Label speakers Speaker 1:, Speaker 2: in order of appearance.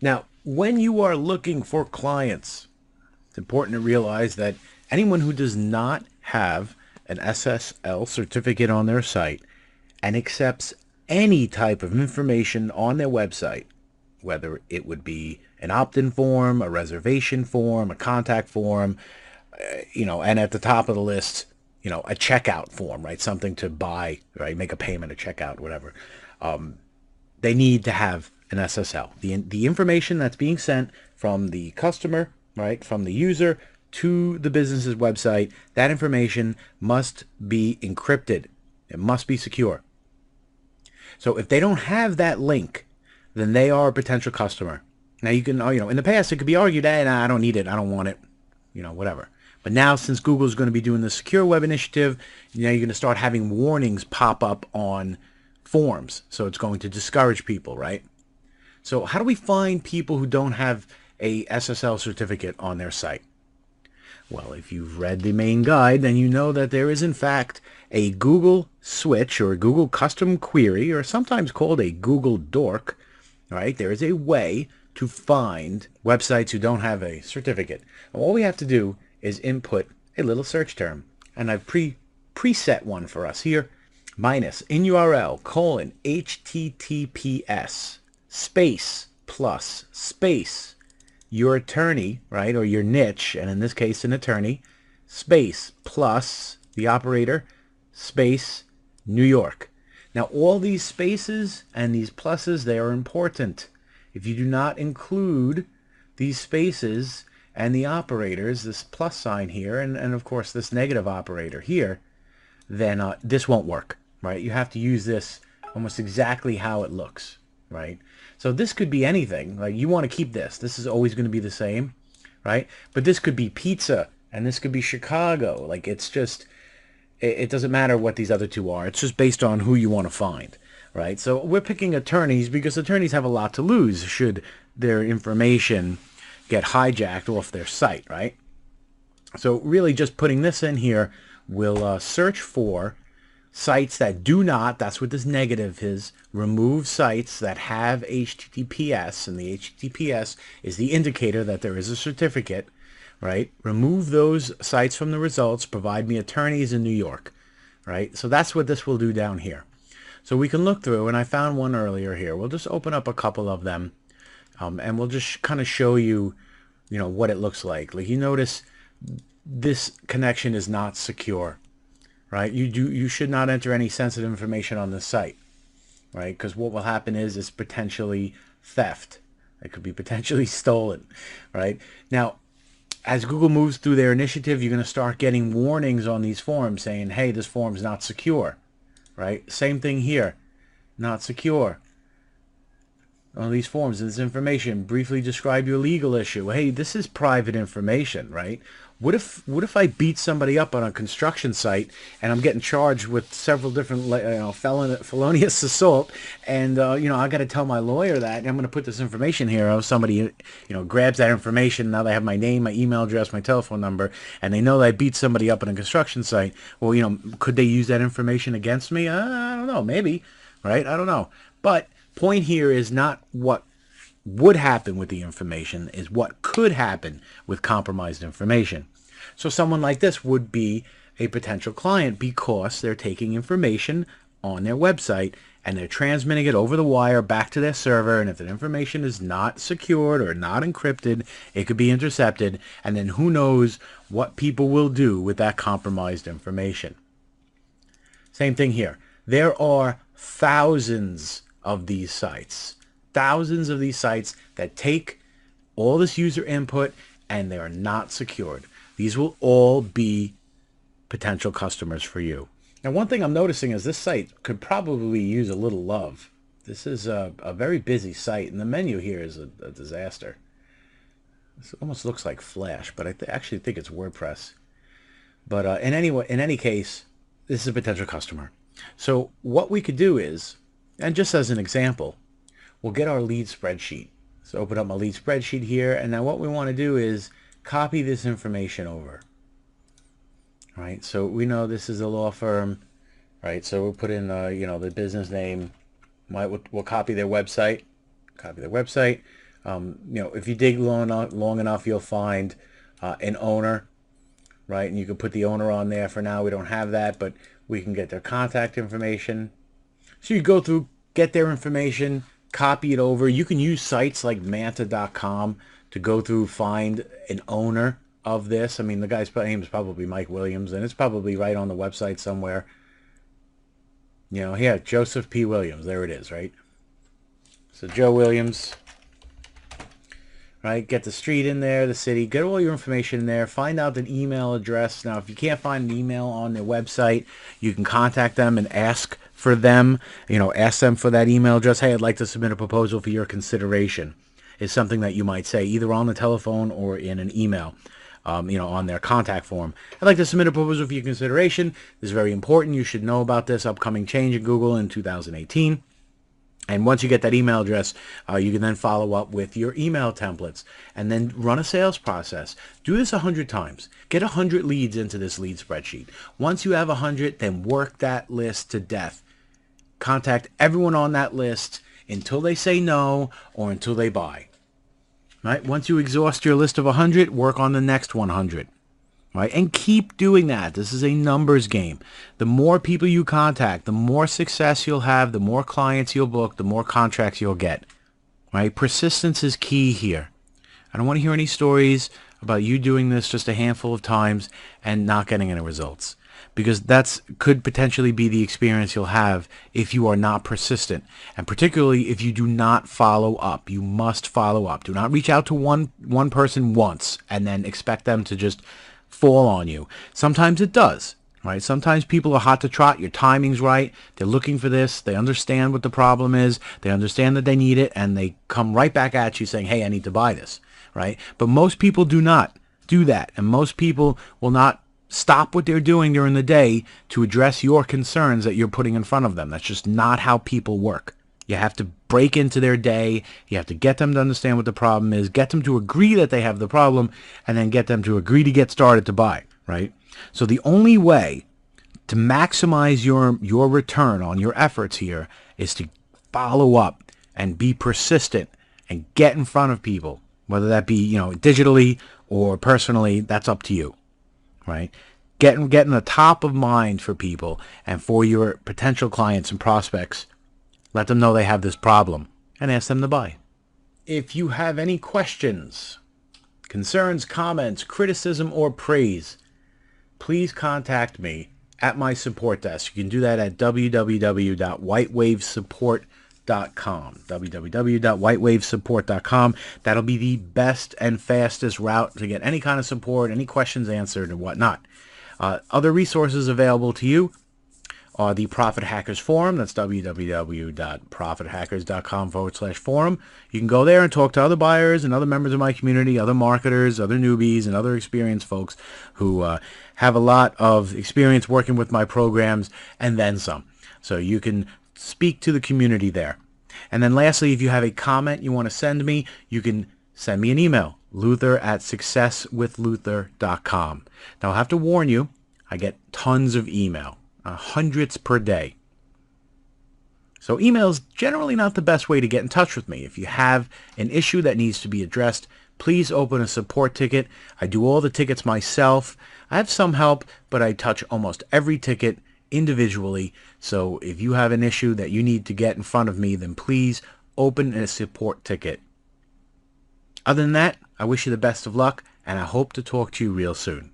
Speaker 1: Now, when you are looking for clients, it's important to realize that anyone who does not have an SSL certificate on their site and accepts any type of information on their website, whether it would be an opt-in form, a reservation form, a contact form, and at the top of the list, a checkout form, right? Something to buy, right? Make a payment, a checkout, whatever. They need to have an SSL. The information that's being sent from the customer, right, from the user to the business's website, that information must be encrypted. It must be secure. So if they don't have that link, then they are a potential customer. Now you can, in the past it could be argued, hey, nah, I don't need it, I don't want it, whatever. But now since Google's going to be doing the Secure Web Initiative, you're going to start having warnings pop up on forms. So it's going to discourage people, right? So how do we find people who don't have a SSL certificate on their site? Well, if you've read the main guide, then you know that there is in fact a Google switch or a Google custom query, or sometimes called a Google dork, right? There is a way to find websites who don't have a certificate. And all we have to do is input a little search term. And I've preset one for us here. Minus in URL colon HTTPS space plus space your attorney, right, or your niche, and in this case an attorney, space plus the operator, space New York. Now all these spaces and these pluses, they are important. If you do not include these spaces and the operators, this plus sign here, and of course this negative operator here, then this won't work, right? You have to use this almost exactly how it looks, right? So this could be anything. Like you want to keep this. This is always going to be the same, right? But this could be pizza, and this could be Chicago. Like it's just, it doesn't matter what these other two are. It's just based on who you want to find, right? So we're picking attorneys because attorneys have a lot to lose should their information get hijacked off their site, right? So really just putting this in here will search for sites that do not, that's what this negative is, remove sites that have HTTPS, and the HTTPS is the indicator that there is a certificate, right? Remove those sites from the results, provide me attorneys in New York, right? So that's what this will do down here. So we can look through, and I found one earlier here. We'll just open up a couple of them, and we'll just kind of show you, what it looks like. Like you notice this connection is not secure, right? You should not enter any sensitive information on the site, right? Because what will happen is potentially theft. It could be potentially stolen, right? Now, as Google moves through their initiative, you're going to start getting warnings on these forms saying, hey, this form's not secure, right? Same thing here, not secure. On these forms, this information, briefly describe your legal issue. Hey, this is private information, right? What if I beat somebody up on a construction site and I'm getting charged with several different felonious assault, and I got to tell my lawyer that, and I'm going to put this information here. Oh, somebody grabs that information. Now they have my name, my email address, my telephone number, and they know that I beat somebody up on a construction site. Well, could they use that information against me? I don't know. Maybe, right? I don't know. But point here is not what would happen with the information, is what could happen with compromised information. So someone like this would be a potential client because they're taking information on their website and they're transmitting it over the wire back to their server, and if the information is not secured or not encrypted, it could be intercepted, and then who knows what people will do with that compromised information. Same thing here. There are thousands of these sites. Thousands of these sites that take all this user input and they are not secured. These will all be potential customers for you. Now, one thing I'm noticing is this site could probably use a little love. This is a very busy site, and the menu here is a disaster. This almost looks like Flash, but I actually think it's WordPress. But in any case, this is a potential customer. So what we could do is, and just as an example, we'll get our lead spreadsheet. So open up my lead spreadsheet here, and now what we want to do is copy this information over. All right, so we know this is a law firm, right? So we'll put in the business name. We'll copy their website. Copy their website. If you dig long enough, you'll find an owner, right? And you can put the owner on there. For now, we don't have that, but we can get their contact information. So you go through, get their information, copy it over. You can use sites like manta.com to go through, find an owner of this. I mean, the guy's name is probably Mike Williams, and it's probably right on the website somewhere. Yeah, Joseph P. Williams. There it is, right? So Joe Williams, right? Get the street in there, the city, get all your information in there, find out an email address. Now, if you can't find an email on their website, you can contact them and ask for them, ask them for that email address. Hey, I'd like to submit a proposal for your consideration, is something that you might say either on the telephone or in an email. On their contact form. I'd like to submit a proposal for your consideration. This is very important. You should know about this upcoming change in Google in 2018. And once you get that email address, you can then follow up with your email templates and then run a sales process. Do this 100 times. Get 100 leads into this lead spreadsheet. Once you have 100, then work that list to death. Contact everyone on that list until they say no or until they buy. Right? Once you exhaust your list of 100, work on the next 100. Right? And keep doing that. This is a numbers game. The more people you contact, the more success you'll have, the more clients you'll book, the more contracts you'll get. Right? Persistence is key here. I don't want to hear any stories about you doing this just a handful of times and not getting any results, because that's could potentially be the experience you'll have if you are not persistent, and particularly if you do not follow up. You must follow up. Do not reach out to one person once and then expect them to just fall on you. Sometimes it does, right? Sometimes people are hot to trot. Your timing's right. They're looking for this. They understand what the problem is. They understand that they need it, and they come right back at you saying, hey, I need to buy this, right? But most people do not do that, and most people will not stop what they're doing during the day to address your concerns that you're putting in front of them. That's just not how people work. You have to break into their day. You have to get them to understand what the problem is, get them to agree that they have the problem, and then get them to agree to get started to buy, right? So the only way to maximize your return on your efforts here is to follow up and be persistent and get in front of people, whether that be, digitally or personally. That's up to you. Right? Getting the top of mind for people and for your potential clients and prospects. Let them know they have this problem and ask them to buy. If you have any questions, concerns, comments, criticism, or praise, please contact me at my support desk. You can do that at www.whitewavesupport.com. www.whitewavesupport.com. That'll be the best and fastest route to get any kind of support, any questions answered, and whatnot. Other resources available to you are the Profit Hackers Forum. That's www.profithackers.com/forum. You can go there and talk to other buyers and other members of my community, other marketers, other newbies, and other experienced folks who have a lot of experience working with my programs and then some. So you can speak to the community there. And then lastly, if you have a comment you want to send me, you can send me an email, luther@successwithluther.com. Now, I'll have to warn you, I get tons of email, hundreds per day. So email is generally not the best way to get in touch with me. If you have an issue that needs to be addressed, please open a support ticket. I do all the tickets myself. I have some help, but I touch almost every ticket individually. So if you have an issue that you need to get in front of me, then please open a support ticket. Other than that, I wish you the best of luck, and I hope to talk to you real soon.